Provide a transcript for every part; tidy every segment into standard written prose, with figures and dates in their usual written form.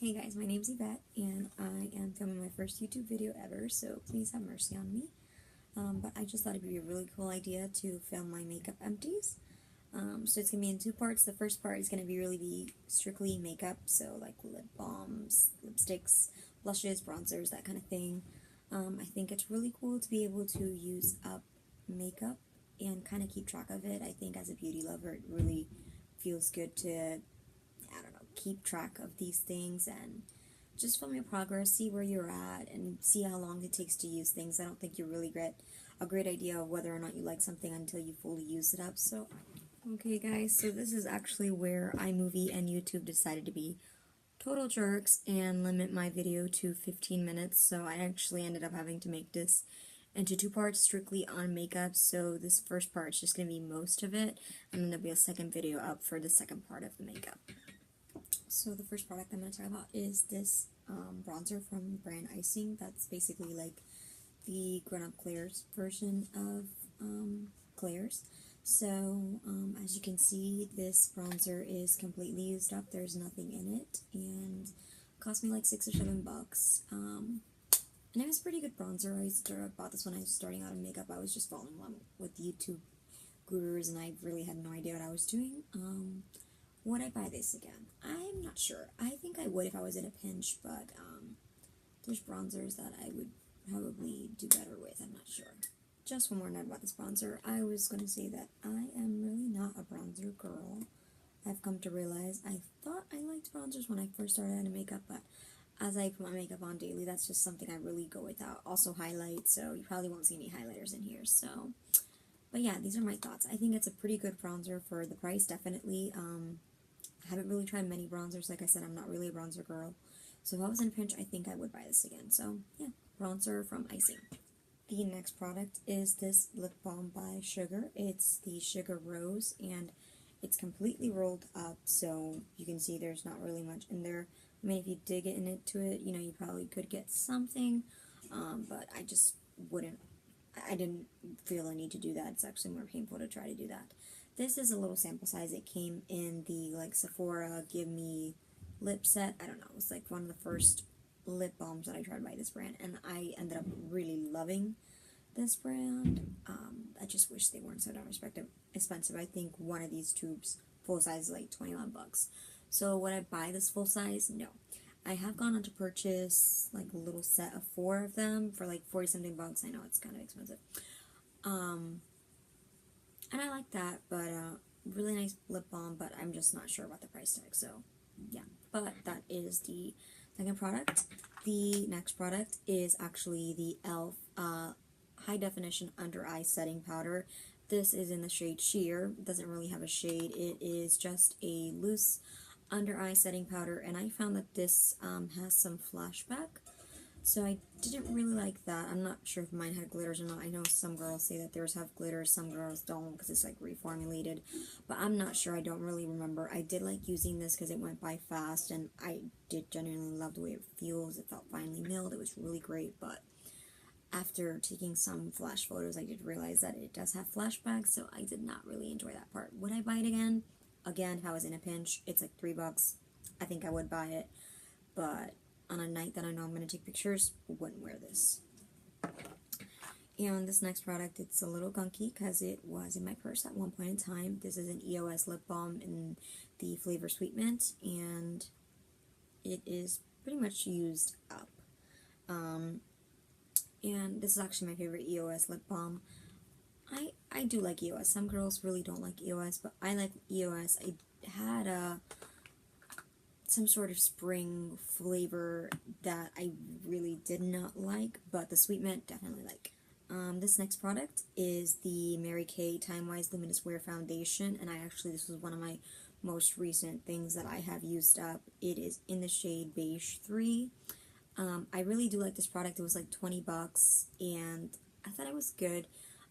Hey guys, my name's Yvette, and I am filming my first YouTube video ever, so please have mercy on me. But I just thought it'd be a really cool idea to film my makeup empties. So it's going to be in two parts. The first part is going to be strictly makeup, so like lip balms, lipsticks, blushes, bronzers, that kind of thing. I think it's really cool to be able to use up makeup and kind of keep track of it. I think as a beauty lover, it really feels good to keep track of these things and just film your progress, see where you're at, and see how long it takes to use things. I don't think you really get a great idea of whether or not you like something until you fully use it up. So, okay guys, so this is actually where iMovie and YouTube decided to be total jerks and limit my video to 15 minutes. So I actually ended up having to make this into two parts strictly on makeup. So this first part is just going to be most of it, and then there'll be a second video up for the second part of the makeup. So the first product I'm going to talk about is this bronzer from brand Icing. That's basically like the grown-up Claire's version of Claire's. So as you can see, this bronzer is completely used up. There's nothing in it, and it cost me like $6 or $7. And it was a pretty good bronzer. I bought this when I was starting out in makeup. I was just following along with YouTube gurus, and I really had no idea what I was doing. Would I buy this again? I'm not sure. I think I would if I was in a pinch, but there's bronzers that I would probably do better with. I'm not sure. Just one more note about this bronzer. I was going to say that I am really not a bronzer girl. I've come to realize I thought I liked bronzers when I first started out in makeup, but as I put my makeup on daily, that's just something I really go without. Also highlight, so you probably won't see any highlighters in here, so... But yeah, these are my thoughts. I think it's a pretty good bronzer for the price, definitely. I haven't really tried many bronzers. Like I said, I'm not really a bronzer girl. So if I was in a pinch, I think I would buy this again. So, yeah, bronzer from Icing. The next product is this lip balm by Sugar. It's the Sugar Rose, and it's completely rolled up, so you can see there's not really much in there. I mean, if you dig into it, you know, you probably could get something, but I just wouldn't. I didn't feel a need to do that. It's actually more painful to try to do that. This is a little sample size. It came in the, like, Sephora Give Me lip set. I don't know. It was, like, one of the first lip balms that I tried by this brand, and I ended up really loving this brand. I just wish they weren't so damn expensive. I think one of these tubes, full size, is, like, 21 bucks. So would I buy this full size? No. I have gone on to purchase, like, a little set of 4 of them for, like, 40-something bucks. I know it's kind of expensive. And I like that, but really nice lip balm, but I'm just not sure about the price tag, so yeah. But that is the second product. The next product is actually the e.l.f. High Definition Under Eye Setting Powder. This is in the shade Sheer. It doesn't really have a shade. It is just a loose under eye setting powder, and I found that this has some flashback. So I didn't really like that. I'm not sure if mine had glitters or not. I know some girls say that theirs have glitters, some girls don't because it's like reformulated. But I'm not sure. I don't really remember. I did like using this because it went by fast, and I did genuinely love the way it feels. It felt finely milled. It was really great. But after taking some flash photos, I did realize that it does have flashbacks, so I did not really enjoy that part. Would I buy it again? Again, if I was in a pinch, it's like $3. I think I would buy it. But on a night that I know I'm going to take pictures, wouldn't wear this. And this next product, it's a little gunky because it was in my purse at one point in time. This is an EOS lip balm in the flavor Sweet Mint, and it is pretty much used up. And this is actually my favorite EOS lip balm. I do like EOS. Some girls really don't like EOS, but I like EOS. I had some sort of spring flavor that I really did not like, but the Sweet Mint, definitely like. This next product is the Mary Kay Time Wise Luminous Wear Foundation, and this was one of my most recent things that I have used up. It is in the shade Beige 3. I really do like this product. It was like 20 bucks, and I thought it was good.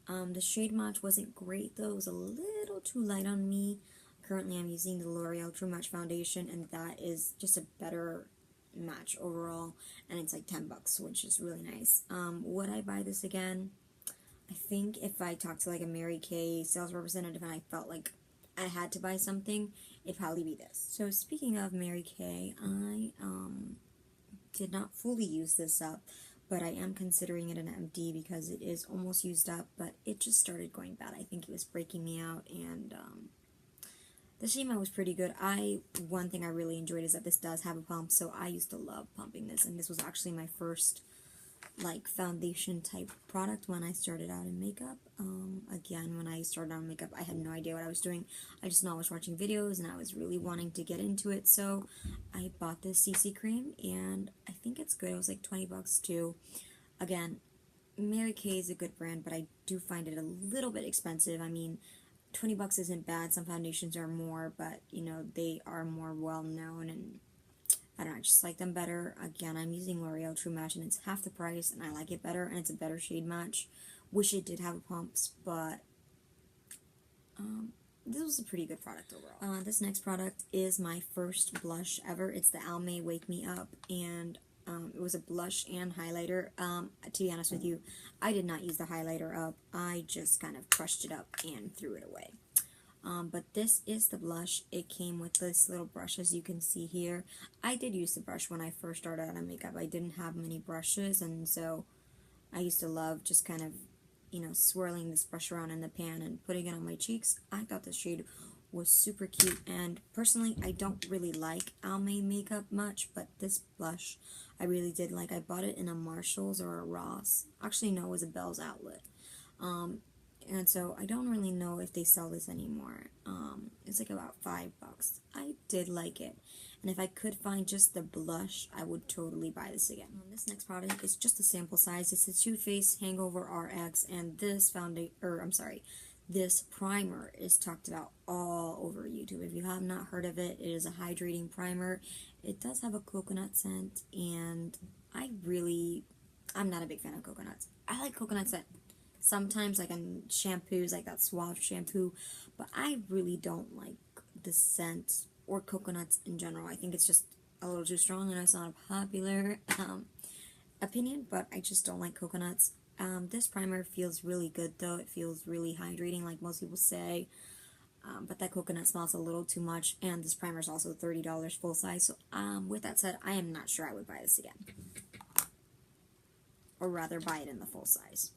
The shade match wasn't great though. It was a little too light on me. Currently I'm using the L'Oreal True Match Foundation, and that is just a better match overall, and it's like 10 bucks, which is really nice. Would I buy this again? I think if I talked to like a Mary Kay sales representative and I felt like I had to buy something, it'd probably be this. So speaking of Mary Kay, I did not fully use this up, but I am considering it an empty because it is almost used up, but it just started going bad. I think it was breaking me out, and the Shima was pretty good. One thing I really enjoyed is that this does have a pump, so I used to love pumping this, and this was actually my first like foundation type product when I started out in makeup. Again, when I started out in makeup, I had no idea what I was doing. I just know I was watching videos and I was really wanting to get into it, so I bought this CC cream, and I think it's good. It was like 20 bucks too. Again, Mary Kay is a good brand, but I do find it a little bit expensive. I mean, 20 bucks isn't bad. Some foundations are more, but you know, they are more well known, and I don't know, I just like them better. Again, I'm using L'Oreal True Match, and it's half the price, and I like it better, and it's a better shade match. Wish it did have pumps, but this was a pretty good product overall. This next product is my first blush ever. It's the Almay Wake Me Up, and it was a blush and highlighter. To be honest with you, I did not use the highlighter up. I just kind of crushed it up and threw it away. But this is the blush. It came with this little brush, as you can see here. I did use the brush when I first started out on makeup. I didn't have many brushes, and so I used to love just kind of, you know, swirling this brush around in the pan and putting it on my cheeks. I thought the shade was super cute, and personally, I don't really like Almay makeup much, but this blush I really did like. I bought it in a Marshalls or a Ross. Actually, no, it was a Bell's Outlet. And so I don't really know if they sell this anymore. It's like about $5. I did like it, and if I could find just the blush, I would totally buy this again. This next product is just a sample size. It's a Too Faced Hangover RX, and this this primer is talked about all over YouTube. If you have not heard of it, it is a hydrating primer. It does have a coconut scent, and I'm not a big fan of coconuts. I like coconut scent sometimes, like in shampoos, like that Suave shampoo, but I really don't like the scent or coconuts in general. I think it's just a little too strong, and it's not a popular opinion, but I just don't like coconuts. This primer feels really good though. It feels really hydrating, like most people say, but that coconut smells a little too much, and this primer is also $30 full size, so with that said, I am not sure I would buy this again, or rather buy it in the full size.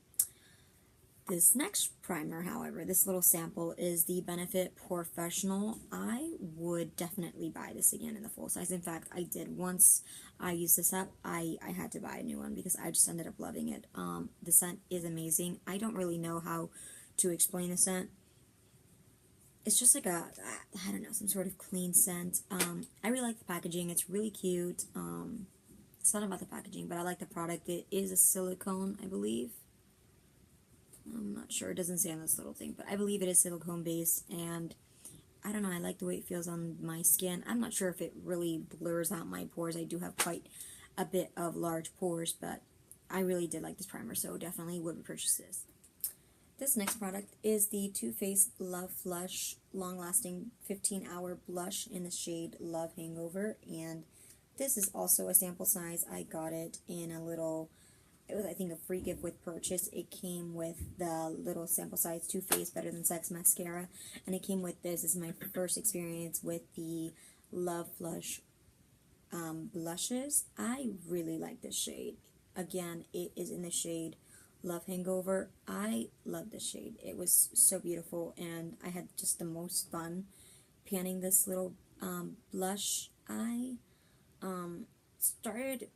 This next primer, however, this little sample is the Benefit Professional. I would definitely buy this again in the full size. In fact, I did. Once I used this up, I had to buy a new one because I just ended up loving it. The scent is amazing. I don't really know how to explain the scent. It's just like I don't know, some sort of clean scent. I really like the packaging. It's really cute. It's not about the packaging, but I like the product. It is a silicone, I believe. I'm not sure, it doesn't say on this little thing, but I believe it is silicone based, and I don't know, I like the way it feels on my skin. I'm not sure if it really blurs out my pores. I do have quite a bit of large pores, but I really did like this primer, so definitely would purchase this. This next product is the Too Faced Love Flush Long Lasting 15-Hour Blush in the shade Love Hangover, and this is also a sample size. I got it in a little, it was, I think, a free gift with purchase. It came with the little sample size Too Faced Better Than Sex mascara, and it came with this. This is my first experience with the Love Flush blushes. I really like this shade. Again, it is in the shade Love Hangover. I love this shade. It was so beautiful, and I had just the most fun panning this little blush. I started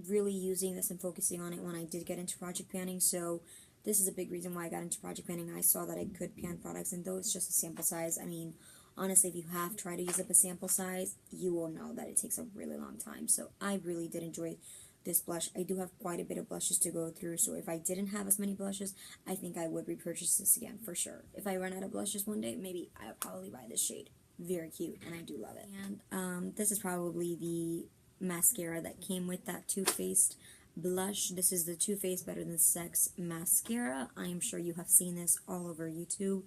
really using this and focusing on it when I did get into project panning, so this is a big reason why I got into project panning. I saw that I could pan products, and though it's just a sample size, I mean, honestly, if you have tried to use up a sample size, you will know that it takes a really long time. So I really did enjoy this blush. I do have quite a bit of blushes to go through, so if I didn't have as many blushes, I think I would repurchase this again for sure. If I run out of blushes one day, maybe I'll probably buy this shade. Very cute, and I do love it. And this is probably the mascara that came with that Too Faced blush. This is the Too Faced Better Than Sex mascara. I am sure you have seen this all over YouTube.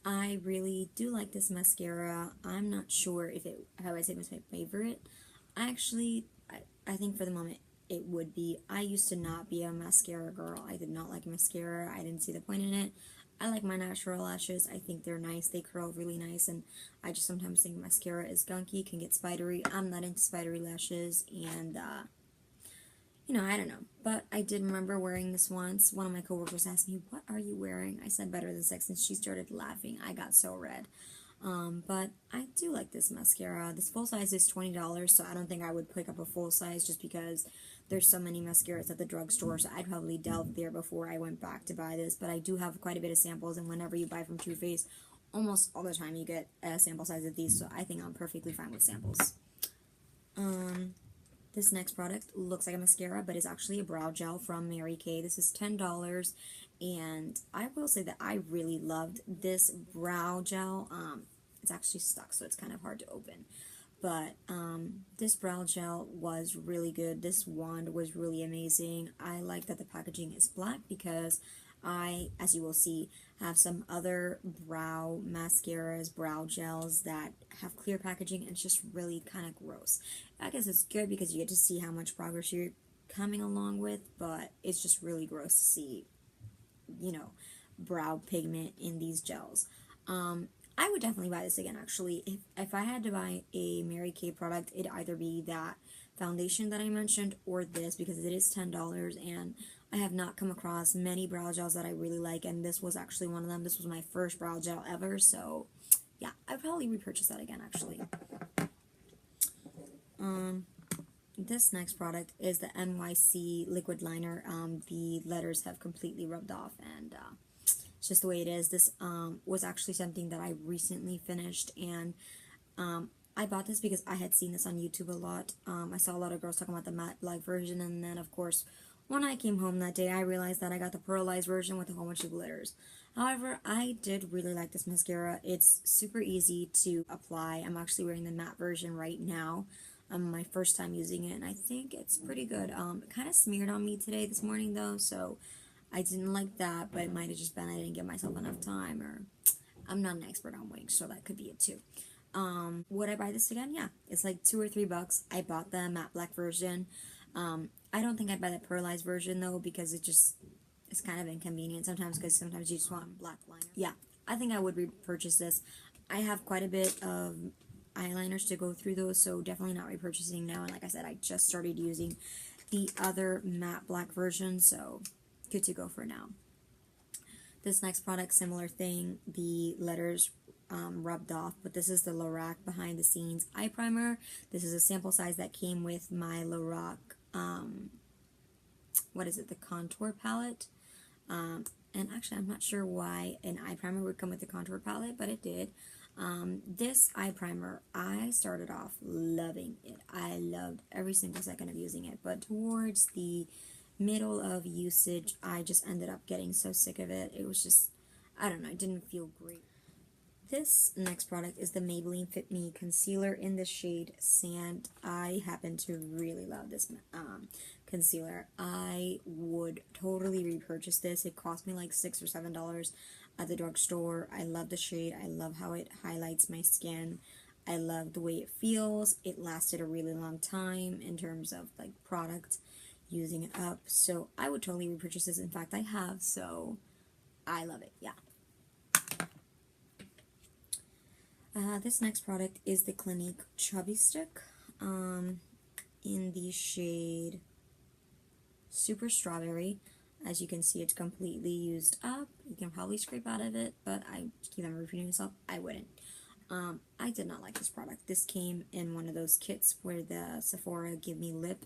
I really do like this mascara. I'm not sure if it, how I say, was my favorite. Actually, I think for the moment it would be. I used to not be a mascara girl. I did not like mascara. I didn't see the point in it. I like my natural lashes. I think they're nice. They curl really nice, and I just sometimes think mascara is gunky, can get spidery. I'm not into spidery lashes, and you know, I don't know. But I did remember wearing this once. One of my coworkers asked me, "What are you wearing?" I said, "Better Than Sex," and she started laughing. I got so red. But I do like this mascara. This full size is $20, so I don't think I would pick up a full size just because there's so many mascaras at the drugstore, so I'd probably delve there before I went back to buy this. But I do have quite a bit of samples, and whenever you buy from Too Faced, almost all the time you get a sample size of these, so I think I'm perfectly fine with samples. This next product looks like a mascara, but is actually a brow gel from Mary Kay. This is $10, and I will say that I really loved this brow gel. It's actually stuck, so it's kind of hard to open. But this brow gel was really good. This wand was really amazing. I like that the packaging is black because I, as you will see, have some other brow mascaras, brow gels that have clear packaging, and it's just really kind of gross. I guess it's good because you get to see how much progress you're coming along with, but it's just really gross to see, you know, brow pigment in these gels. I would definitely buy this again, actually. If I had to buy a Mary Kay product, it'd either be that foundation that I mentioned or this, because it is $10, and I have not come across many brow gels that I really like, and this was actually one of them. This was my first brow gel ever, so yeah, I'd probably repurchase that again, actually. This next product is the NYC liquid liner. The letters have completely rubbed off, and it's just the way it is. This was actually something that I recently finished, and I bought this because I had seen this on YouTube a lot. I saw a lot of girls talking about the matte black version, and then, of course, when I came home that day, I realized that I got the pearlized version with a whole bunch of glitters. However, I did really like this mascara. It's super easy to apply. I'm actually wearing the matte version right now. My first time using it, and I think it's pretty good. It kind of smeared on me this morning, though, so I didn't like that, but it might have just been I didn't give myself enough time, or I'm not an expert on wigs, so that could be it too. Would I buy this again? Yeah. It's like $2 or $3. I bought the matte black version. I don't think I'd buy the pearlized version, though, because it's kind of inconvenient sometimes, because sometimes you just want black liner. Yeah, I think I would repurchase this. I have quite a bit of eyeliners to go through those, so definitely not repurchasing now. And like I said, I just started using the other matte black version, so good to go for now. This next product, similar thing, the letters rubbed off, but this is the Lorac Behind the Scenes Eye Primer. This is a sample size that came with my Lorac, what is it, the contour palette. And actually, I'm not sure why an eye primer would come with the contour palette, but it did. This eye primer, I started off loving it. I loved every single second of using it, but towards the middle of usage, I just ended up getting so sick of it. It was just, I don't know, it didn't feel great. This next product is the Maybelline Fit Me Concealer in the shade Sand. I happen to really love this concealer. I would totally repurchase this. It cost me like $6 or $7 at the drugstore. I love the shade. I love how it highlights my skin. I love the way it feels. It lasted a really long time in terms of like product, using it up. So I would totally repurchase this. In fact, I have, so I love it. Yeah. This next product is the Clinique Chubby Stick in the shade Super Strawberry. As you can see, it's completely used up. You can probably scrape out of it, but I keep on repeating myself, I wouldn't. I did not like this product. This came in one of those kits where the Sephora Give Me Lip.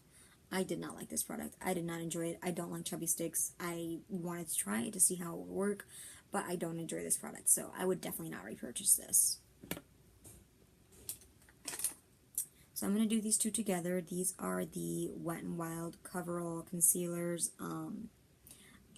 I did not like this product. I did not enjoy it. I don't like chubby sticks. I wanted to try it to see how it would work, but I don't enjoy this product, so I would definitely not repurchase this. So I'm going to do these two together. These are the Wet n Wild Coverall Concealers.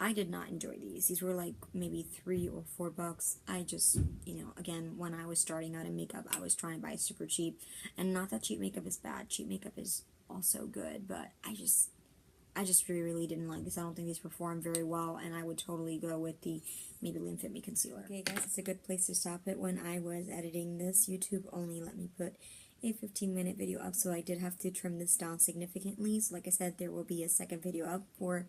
I did not enjoy these. These were like maybe $3 or $4. I just, you know, again, when I was starting out in makeup, I was trying to buy super cheap. And not that cheap makeup is bad. Cheap makeup is also good, but I just really didn't like this. I don't think these perform very well, and I would totally go with the Maybelline Fit Me Concealer. Okay, guys, it's a good place to stop it. When I was editing this, YouTube only let me put a 15-minute video up, so I did have to trim this down significantly. So like I said, there will be a second video up for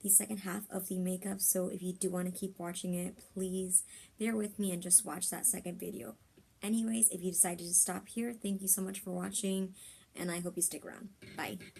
the second half of the makeup, so if you do want to keep watching it, please bear with me and just watch that second video. Anyways, if you decided to stop here, thank you so much for watching, and I hope you stick around. Bye.